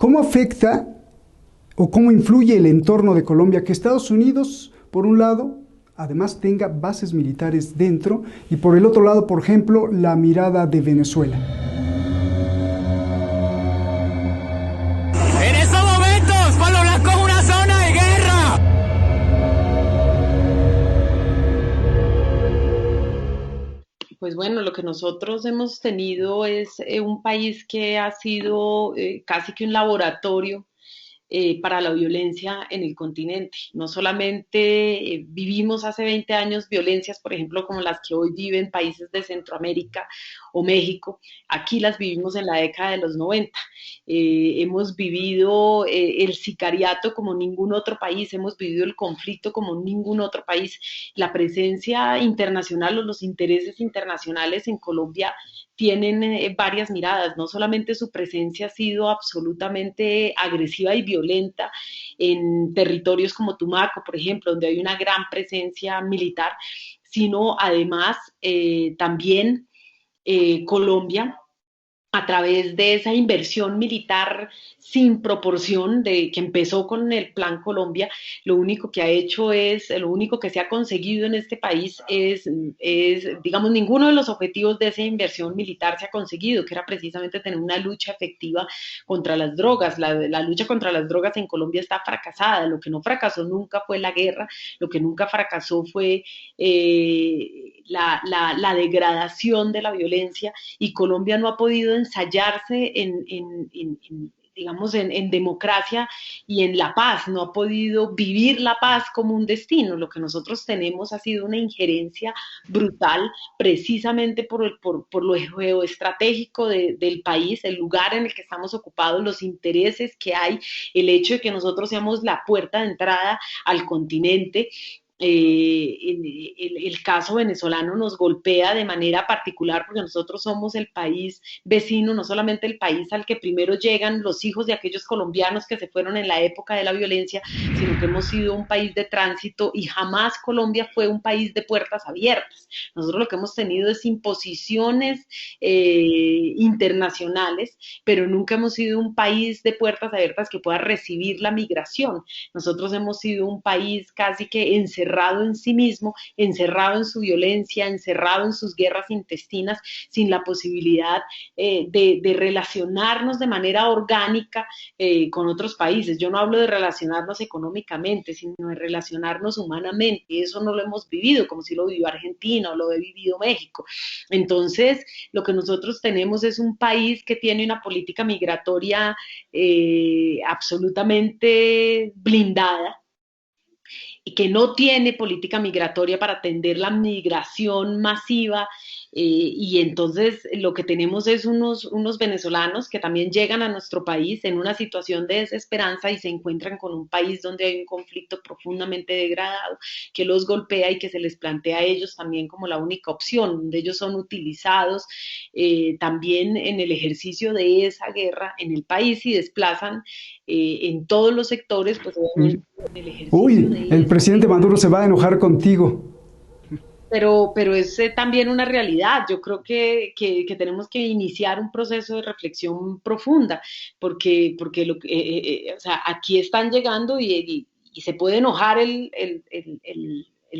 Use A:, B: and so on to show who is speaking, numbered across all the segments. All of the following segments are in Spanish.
A: ¿Cómo afecta o cómo influye el entorno de Colombia que Estados Unidos, por un lado, además tenga bases militares dentro y por el otro lado, por ejemplo, la mirada de Venezuela?
B: En estos momentos, Palo Blanco es una zona de guerra.
C: Pues bueno, lo que nosotros hemos tenido es un país que ha sido casi que un laboratorio para la violencia en el continente. No solamente vivimos hace 20 años violencias, por ejemplo, como las que hoy viven países de Centroamérica o México, aquí las vivimos en la década de los 90. Hemos vivido el sicariato como ningún otro país, hemos vivido el conflicto como ningún otro país. La presencia internacional o los intereses internacionales en Colombia tienen varias miradas, no solamente su presencia ha sido absolutamente agresiva y violenta en territorios como Tumaco, por ejemplo, donde hay una gran presencia militar, sino además también Colombia a través de esa inversión militar sin proporción de que empezó con el Plan Colombia, lo único que ha hecho es, lo único que se ha conseguido en este país digamos, ninguno de los objetivos de esa inversión militar se ha conseguido, que era precisamente tener una lucha efectiva contra las drogas. La lucha contra las drogas en Colombia está fracasada. Lo que no fracasó nunca fue la guerra, lo que nunca fracasó fue la degradación de la violencia, y Colombia no ha podido ensayarse digamos, en democracia y en la paz, no ha podido vivir la paz como un destino. Lo que nosotros tenemos ha sido una injerencia brutal, precisamente por lo geoestratégico del país, el lugar en el que estamos ocupados, los intereses que hay, el hecho de que nosotros seamos la puerta de entrada al continente. El caso venezolano nos golpea de manera particular porque nosotros somos el país vecino, no solamente el país al que primero llegan los hijos de aquellos colombianos que se fueron en la época de la violencia, sino que hemos sido un país de tránsito, y jamás Colombia fue un país de puertas abiertas. Nosotros lo que hemos tenido es imposiciones internacionales, pero nunca hemos sido un país de puertas abiertas que pueda recibir la migración. Nosotros hemos sido un país casi que encerrado en sí mismo, encerrado en su violencia, encerrado en sus guerras intestinas, sin la posibilidad de relacionarnos de manera orgánica con otros países. Yo no hablo de relacionarnos económicamente, sino de relacionarnos humanamente. Eso no lo hemos vivido como si lo vivió Argentina o lo ha vivido México. Entonces, lo que nosotros tenemos es un país que tiene una política migratoria absolutamente blindada, y que no tiene política migratoria para atender la migración masiva, y entonces lo que tenemos es unos venezolanos que también llegan a nuestro país en una situación de desesperanza y se encuentran con un país donde hay un conflicto profundamente degradado que los golpea y que se les plantea a ellos también como la única opción, donde ellos son utilizados también en el ejercicio de esa guerra en el país y desplazan en todos los sectores, pues obviamente en el ejercicio
A: Uy,
C: de
A: el
C: esa
A: presidente
C: guerra.
A: Maduro se va a enojar contigo.
C: Pero es también una realidad. Yo creo que tenemos que iniciar un proceso de reflexión profunda, porque o sea, aquí están llegando y se puede enojar el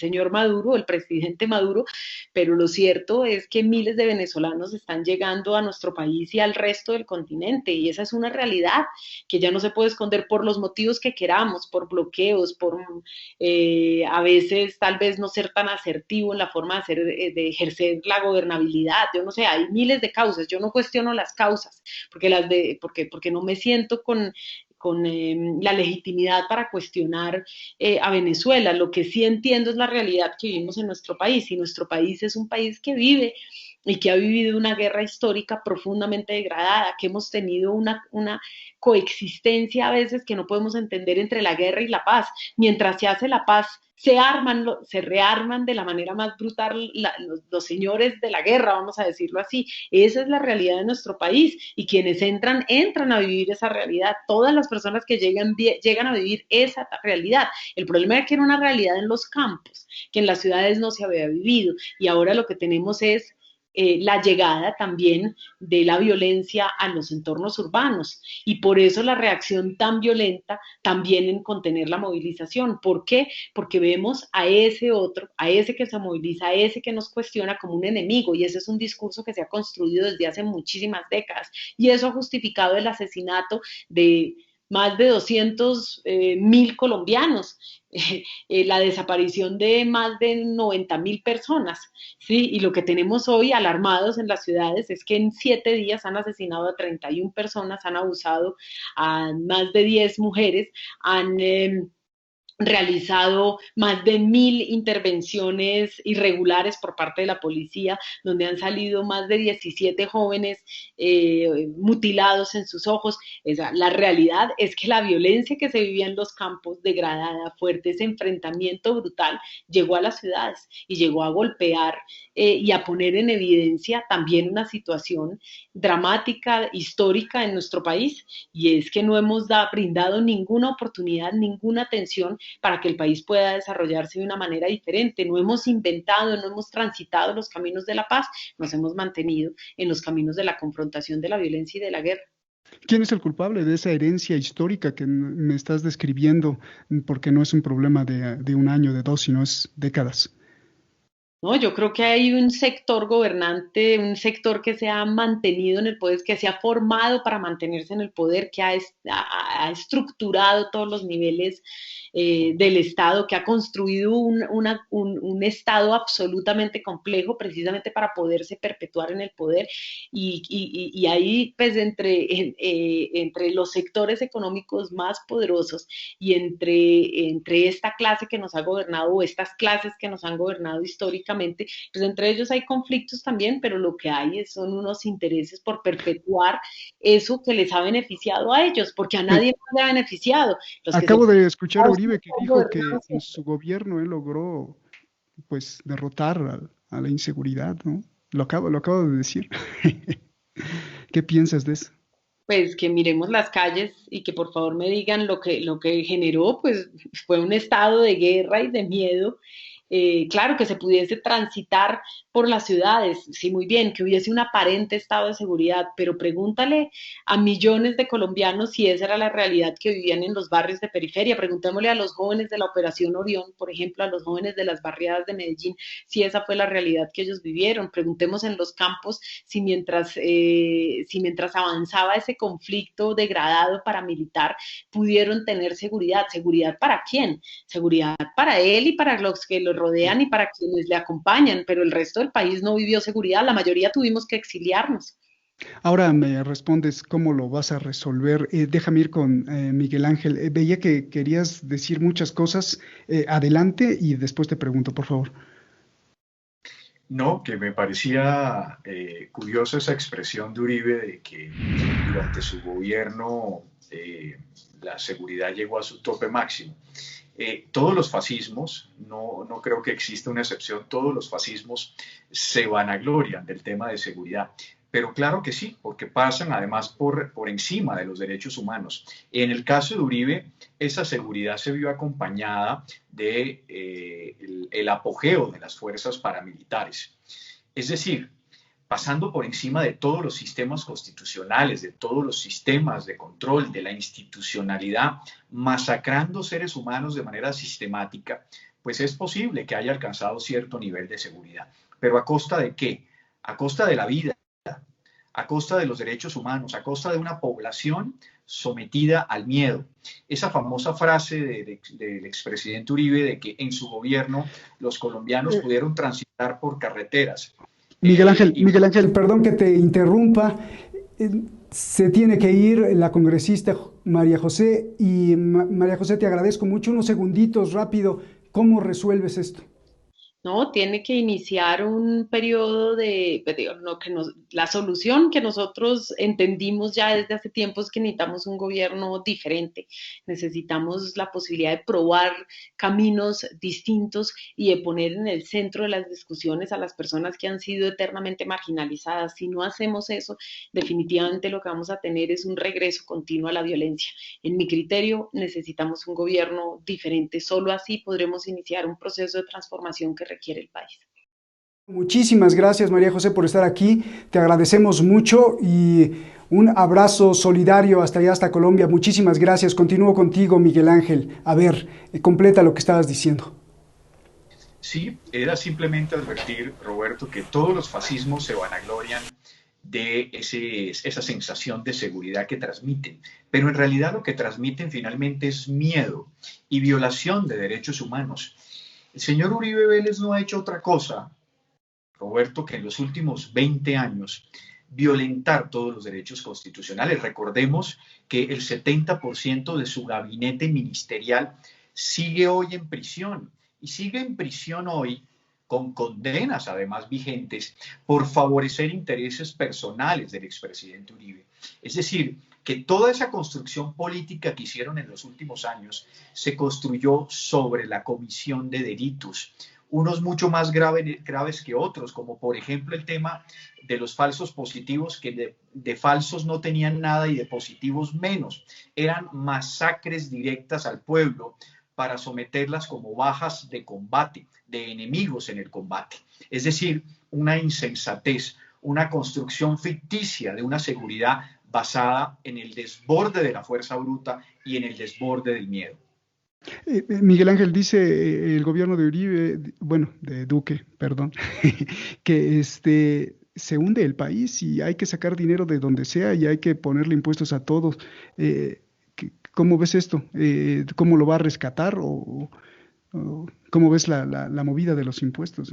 C: señor Maduro, el presidente Maduro, pero lo cierto es que miles de venezolanos están llegando a nuestro país y al resto del continente, y esa es una realidad que ya no se puede esconder por los motivos que queramos, por bloqueos, por a veces tal vez no ser tan asertivo en la forma de, de ejercer la gobernabilidad. Yo no sé, hay miles de causas, yo no cuestiono las causas, porque no me siento con la legitimidad para cuestionar a Venezuela. Lo que sí entiendo es la realidad que vivimos en nuestro país, y nuestro país es un país que vive y que ha vivido una guerra histórica profundamente degradada, que hemos tenido una coexistencia a veces que no podemos entender entre la guerra y la paz. Mientras se hace la paz, se rearman de la manera más brutal los señores de la guerra, vamos a decirlo así. Esa es la realidad de nuestro país, y quienes entran a vivir esa realidad. Todas las personas que llegan a vivir esa realidad. El problema es que era una realidad en los campos, que en las ciudades no se había vivido, y ahora lo que tenemos es la llegada también de la violencia a los entornos urbanos y por eso la reacción tan violenta también en contener la movilización. ¿Por qué? Porque vemos a ese otro, a ese que se moviliza, a ese que nos cuestiona como un enemigo y ese es un discurso que se ha construido desde hace muchísimas décadas y eso ha justificado el asesinato de más de 200.000 colombianos, la desaparición de más de 90.000 personas, ¿sí? Y lo que tenemos hoy alarmados en las ciudades es que en 7 días han asesinado a 31 personas, han abusado a más de 10 mujeres, han realizado más de 1.000 intervenciones irregulares por parte de la policía, donde han salido más de 17 jóvenes mutilados en sus ojos. La realidad es que la violencia que se vivía en los campos, degradada, fuerte, ese enfrentamiento brutal, llegó a las ciudades y llegó a golpear y a poner en evidencia también una situación dramática, histórica en nuestro país, y es que no hemos brindado ninguna oportunidad, ninguna atención para que el país pueda desarrollarse de una manera diferente. No hemos inventado, no hemos transitado los caminos de la paz, nos hemos mantenido en los caminos de la confrontación, de la violencia y de la guerra.
A: ¿Quién es el culpable de esa herencia histórica que me estás describiendo? Porque no es un problema de un año, de dos, sino es décadas.
C: ¿No? Yo creo que hay un sector gobernante, un sector que se ha mantenido en el poder, que se ha formado para mantenerse en el poder, que ha estructurado todos los niveles del Estado, que ha construido un Estado absolutamente complejo precisamente para poderse perpetuar en el poder. Y ahí, pues, entre los sectores económicos más poderosos y entre esta clase que nos ha gobernado o estas clases que nos han gobernado históricamente, pues entre ellos hay conflictos también, pero lo que hay son unos intereses por perpetuar eso que les ha beneficiado a ellos, porque a
A: Eh,
C: nadie más le ha beneficiado. Los que se
A: Acabo de escuchar a
C: han
A: Uribe que dijo que
C: gobernado
A: en
C: siempre.
A: su gobierno él logró pues derrotar a la inseguridad, ¿no? Lo acabo de decir. ¿Qué piensas de eso?
C: Pues que miremos las calles y que por favor me digan lo que generó, pues fue un estado de guerra y de miedo. Claro, que se pudiese transitar por las ciudades, sí, muy bien, que hubiese un aparente estado de seguridad, pero pregúntale a millones de colombianos si esa era la realidad que vivían en los barrios de periferia. Preguntémosle a los jóvenes de la Operación Orión, por ejemplo, a los jóvenes de las barriadas de Medellín, si esa fue la realidad que ellos vivieron. Preguntemos en los campos si mientras avanzaba ese conflicto degradado paramilitar pudieron tener seguridad. ¿Seguridad para quién? Seguridad para él y para los que lo rodean y para quienes le acompañan, pero el resto del país no vivió seguridad, la mayoría tuvimos que exiliarnos.
A: Ahora me respondes cómo lo vas a resolver. Déjame ir con Miguel Ángel. Veía que querías decir muchas cosas. Adelante y después te pregunto, por favor.
D: No, que me parecía curiosa esa expresión de Uribe de que durante su gobierno la seguridad llegó a su tope máximo. Todos los fascismos, no creo que exista una excepción, todos los fascismos se vanaglorian del tema de seguridad. Pero claro que sí, porque pasan además por encima de los derechos humanos. En el caso de Uribe, esa seguridad se vio acompañada de el apogeo de las fuerzas paramilitares. Es decir, pasando por encima de todos los sistemas constitucionales, de todos los sistemas de control, de la institucionalidad, masacrando seres humanos de manera sistemática, pues es posible que haya alcanzado cierto nivel de seguridad. ¿Pero a costa de qué? A costa de la vida, a costa de los derechos humanos, a costa de una población sometida al miedo. Esa famosa frase del expresidente Uribe de que en su gobierno los colombianos
A: Eh,
D: pudieron transitar por carreteras. Y
A: Miguel Ángel, perdón que te interrumpa. Eh, Se tiene que ir la congresista María José y María José, te agradezco mucho. Unos segunditos rápido. ¿Cómo resuelves esto?
C: ¿No? Tiene que iniciar un periodo pues, no, la solución que nosotros entendimos ya desde hace tiempo es que necesitamos un gobierno diferente, necesitamos la posibilidad de probar caminos distintos y de poner en el centro de las discusiones a las personas que han sido eternamente marginalizadas. Si no hacemos eso, definitivamente lo que vamos a tener es un regreso continuo a la violencia. En mi criterio, necesitamos un gobierno diferente. Solo así podremos iniciar un proceso de transformación que requiere el país.
A: Muchísimas gracias, María José, por estar aquí. Te agradecemos mucho y un abrazo solidario hasta allá, hasta Colombia. Muchísimas gracias. Continúo contigo, Miguel Ángel. A ver, completa lo que estabas diciendo.
D: Sí, era simplemente advertir, Roberto, que todos los fascismos se vanaglorian de esa sensación de seguridad que transmiten, pero en realidad lo que transmiten finalmente es miedo y violación de derechos humanos. El señor Uribe Vélez no ha hecho otra cosa, Roberto, que en los últimos 20 años violentar todos los derechos constitucionales. Recordemos que el 70% de su gabinete ministerial sigue hoy en prisión y sigue en prisión hoy con condenas además vigentes por favorecer intereses personales del expresidente Uribe. Es decir, que toda esa construcción política que hicieron en los últimos años se construyó sobre la comisión de delitos, unos mucho más graves que otros, como por ejemplo el tema de los falsos positivos, que de falsos no tenían nada y de positivos menos. Eran masacres directas al pueblo para someterlas como bajas de combate, de enemigos en el combate. Es decir, una insensatez, una construcción ficticia de una seguridad basada en el desborde de la fuerza bruta y en el desborde del miedo.
A: Miguel Ángel dice el gobierno de Uribe, bueno, de Duque, perdón, que se hunde el país y hay que sacar dinero de donde sea y hay que ponerle impuestos a todos. ¿Cómo ves esto? ¿Cómo lo va a rescatar o cómo ves la movida de los impuestos?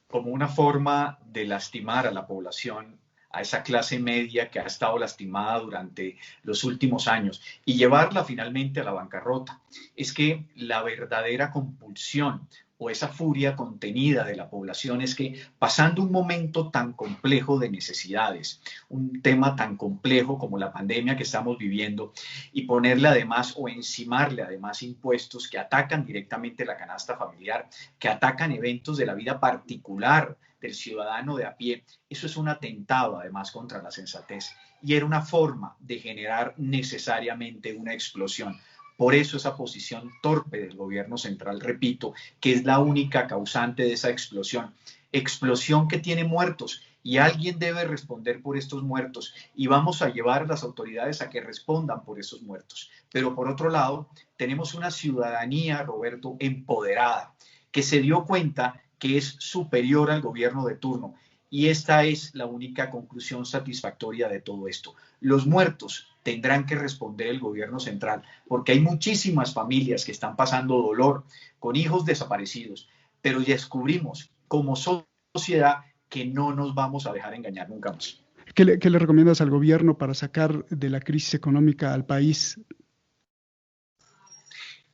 D: Como una forma de lastimar a la población, a esa clase media que ha estado lastimada durante los últimos años y llevarla finalmente a la bancarrota. Es que la verdadera compulsión o esa furia contenida de la población es que pasando un momento tan complejo de necesidades, un tema tan complejo como la pandemia que estamos viviendo, y ponerle además o encimarle además impuestos que atacan directamente la canasta familiar, que atacan eventos de la vida particular del ciudadano de a pie, eso es un atentado además contra la sensatez y era una forma de generar necesariamente una explosión. Por eso esa posición torpe del gobierno central, repito, que es la única causante de esa explosión. Explosión que tiene muertos y alguien debe responder por estos muertos y vamos a llevar a las autoridades a que respondan por esos muertos. Pero por otro lado, tenemos una ciudadanía, Roberto, empoderada, que se dio cuenta que es superior al gobierno de turno. Y esta es la única conclusión satisfactoria de todo esto. Los muertos tendrán que responder el gobierno central, porque hay muchísimas familias que están pasando dolor con hijos desaparecidos, pero ya descubrimos como sociedad que no nos vamos a dejar engañar nunca más.
A: ¿Qué le recomiendas al gobierno para sacar de la crisis económica al país?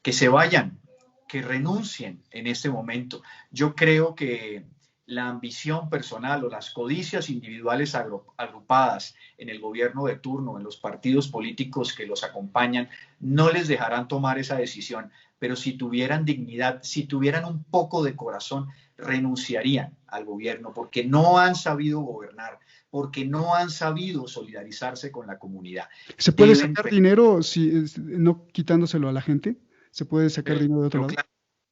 D: Que se vayan, que renuncien en este momento. Yo creo que la ambición personal o las codicias individuales agrupadas en el gobierno de turno, en los partidos políticos que los acompañan, no les dejarán tomar esa decisión, pero si tuvieran dignidad, si tuvieran un poco de corazón, renunciarían al gobierno porque no han sabido gobernar, porque no han sabido solidarizarse con la comunidad.
A: ¿Se puede sacar dinero no quitándoselo a la gente? ¿Se puede sacar dinero de otro lado?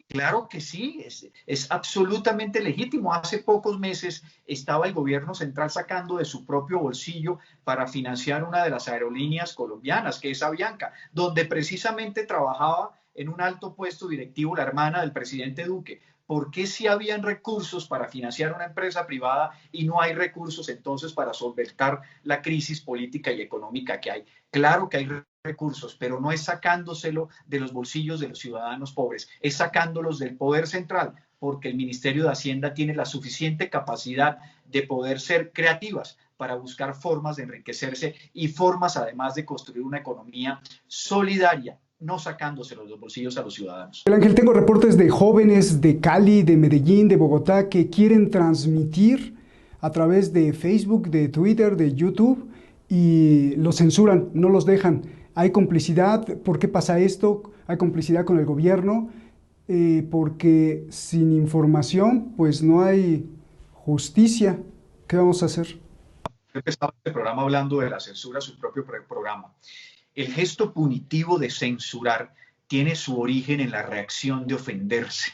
D: Claro que sí, es absolutamente legítimo. Hace pocos meses estaba el gobierno central sacando de su propio bolsillo para financiar una de las aerolíneas colombianas, que es Avianca, donde precisamente trabajaba en un alto puesto directivo la hermana del presidente Duque. ¿Por qué si habían recursos para financiar una empresa privada y no hay recursos entonces para solventar la crisis política y económica que hay? Claro que hay recursos, pero no es sacándoselo de los bolsillos de los ciudadanos pobres, es sacándolos del poder central, porque el Ministerio de Hacienda tiene la suficiente capacidad de poder ser creativas para buscar formas de enriquecerse y formas además de construir una economía solidaria, no sacándoselo de los bolsillos a los ciudadanos.
A: Ángel, tengo reportes de jóvenes de Cali, de Medellín, de Bogotá, que quieren transmitir a través de Facebook, de Twitter, de YouTube, y los censuran, no los dejan. Hay complicidad. ¿Por qué pasa esto? Hay complicidad con el gobierno, porque sin información pues no hay justicia. ¿Qué vamos a hacer?
D: Yo empezaba este programa hablando de la censura a su propio programa. El gesto punitivo de censurar tiene su origen en la reacción de ofenderse.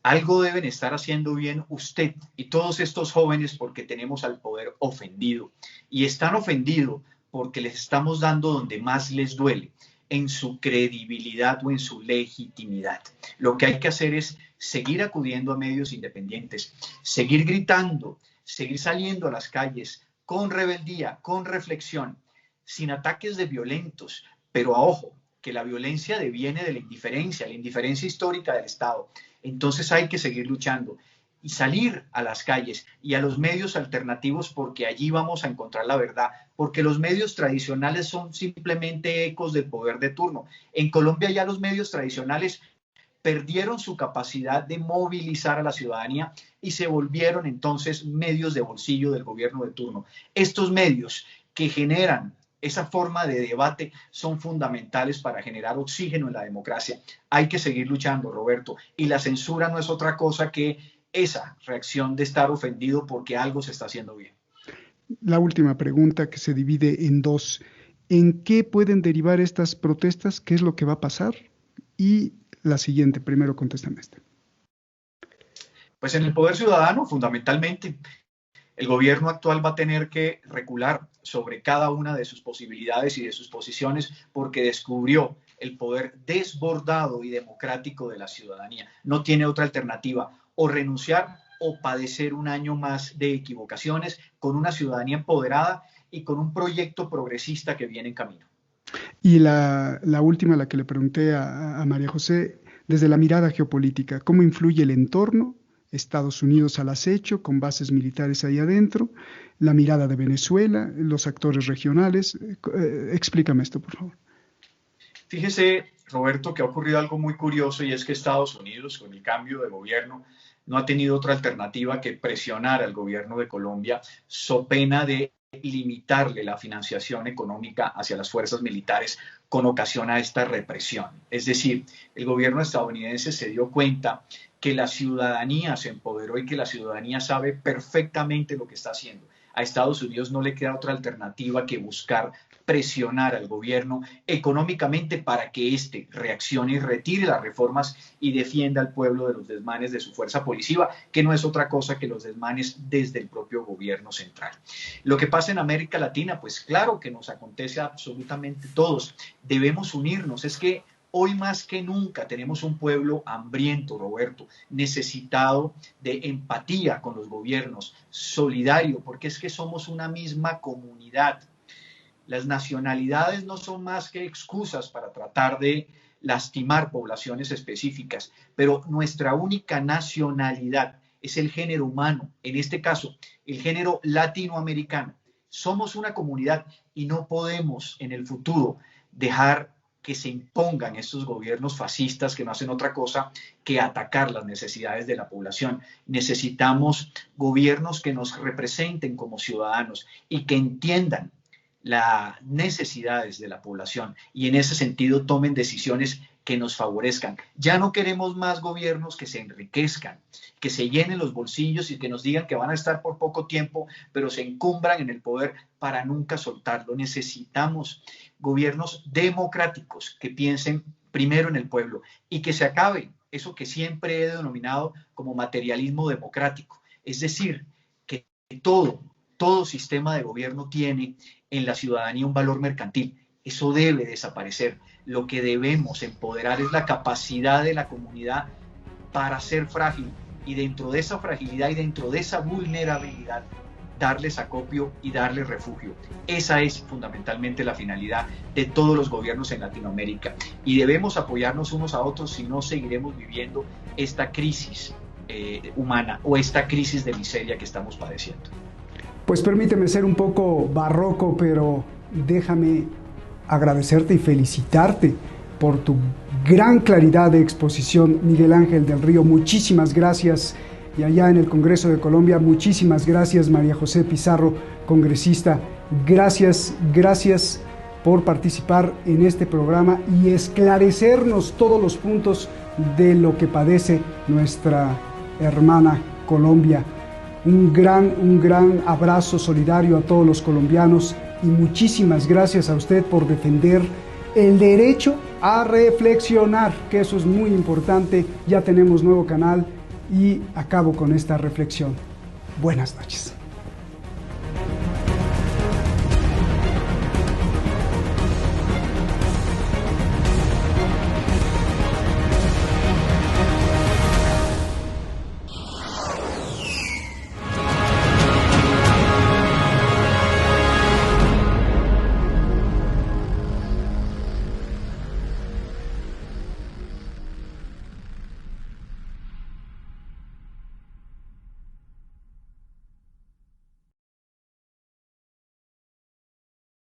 D: algo deben estar haciendo bien usted y todos estos jóvenes porque tenemos al poder ofendido. Y están ofendidos porque les estamos dando donde más les duele, en su credibilidad o en su legitimidad. Lo que hay que hacer es seguir acudiendo a medios independientes, seguir gritando, seguir saliendo a las calles con rebeldía, con reflexión, sin ataques de violentos, pero a ojo, que la violencia deviene de la indiferencia histórica del Estado. Entonces hay que seguir luchando y salir a las calles y a los medios alternativos porque allí vamos a encontrar la verdad, porque los medios tradicionales son simplemente ecos del poder de turno. En Colombia ya los medios tradicionales perdieron su capacidad de movilizar a la ciudadanía y se volvieron entonces medios de bolsillo del gobierno de turno. Estos medios que generan esa forma de debate son fundamentales para generar oxígeno en la democracia. Hay que seguir luchando, Roberto, y la censura no es otra cosa que esa reacción de estar ofendido porque algo se está haciendo bien.
A: La última pregunta, que se divide en dos. ¿En qué pueden derivar estas protestas? ¿Qué es lo que va a pasar? Y la siguiente, primero contéstame esta.
D: Pues en el poder ciudadano, fundamentalmente, el gobierno actual va a tener que recular sobre cada una de sus posibilidades y de sus posiciones porque descubrió el poder desbordado y democrático de la ciudadanía. No tiene otra alternativa, o renunciar o padecer un año más de equivocaciones con una ciudadanía empoderada y con un proyecto progresista que viene en camino.
A: Y la última, la que le pregunté a María José, desde la mirada geopolítica, ¿cómo influye el entorno? Estados Unidos al acecho, con bases militares ahí adentro, la mirada de Venezuela, los actores regionales. Explícame esto, por favor.
D: Fíjese, Roberto, que ha ocurrido algo muy curioso y es que Estados Unidos, con el cambio de gobierno, no ha tenido otra alternativa que presionar al gobierno de Colombia, so pena de limitarle la financiación económica hacia las fuerzas militares con ocasión a esta represión. Es decir, el gobierno estadounidense se dio cuenta que la ciudadanía se empoderó y que la ciudadanía sabe perfectamente lo que está haciendo. A Estados Unidos no le queda otra alternativa que buscar presionar al gobierno económicamente para que éste reaccione y retire las reformas y defienda al pueblo de los desmanes de su fuerza policiva, que no es otra cosa que los desmanes desde el propio gobierno central. Lo que pasa en América Latina, pues claro que nos acontece a absolutamente todos. Debemos unirnos. Es que hoy más que nunca tenemos un pueblo hambriento, Roberto, necesitado de empatía con los gobiernos, solidario, porque es que somos una misma comunidad. Las nacionalidades no son más que excusas para tratar de lastimar poblaciones específicas, pero nuestra única nacionalidad es el género humano, en este caso, el género latinoamericano. Somos una comunidad y no podemos en el futuro dejar que se impongan estos gobiernos fascistas que no hacen otra cosa que atacar las necesidades de la población. Necesitamos gobiernos que nos representen como ciudadanos y que entiendan las necesidades de la población y en ese sentido tomen decisiones que nos favorezcan. Ya no queremos más gobiernos que se enriquezcan, que se llenen los bolsillos y que nos digan que van a estar por poco tiempo, pero se encumbran en el poder para nunca soltarlo. Necesitamos gobiernos democráticos que piensen primero en el pueblo y que se acabe eso que siempre he denominado como materialismo democrático. Es decir, que todo sistema de gobierno tiene en la ciudadanía un valor mercantil. Eso debe desaparecer. Lo que debemos empoderar es la capacidad de la comunidad para ser frágil y dentro de esa fragilidad y dentro de esa vulnerabilidad darles acopio y darles refugio. Esa es fundamentalmente la finalidad de todos los gobiernos en Latinoamérica y debemos apoyarnos unos a otros, si no seguiremos viviendo esta crisis humana o esta crisis de miseria que estamos padeciendo.
A: Pues permíteme ser un poco barroco, pero déjame agradecerte y felicitarte por tu gran claridad de exposición, Miguel Ángel del Río. Muchísimas gracias. Y allá en el Congreso de Colombia, muchísimas gracias, María José Pizarro, congresista. Gracias por participar en este programa y esclarecernos todos los puntos de lo que padece nuestra hermana Colombia. Un gran abrazo solidario a todos los colombianos y muchísimas gracias a usted por defender el derecho a reflexionar, que eso es muy importante. Ya tenemos nuevo canal y acabo con esta reflexión. Buenas noches.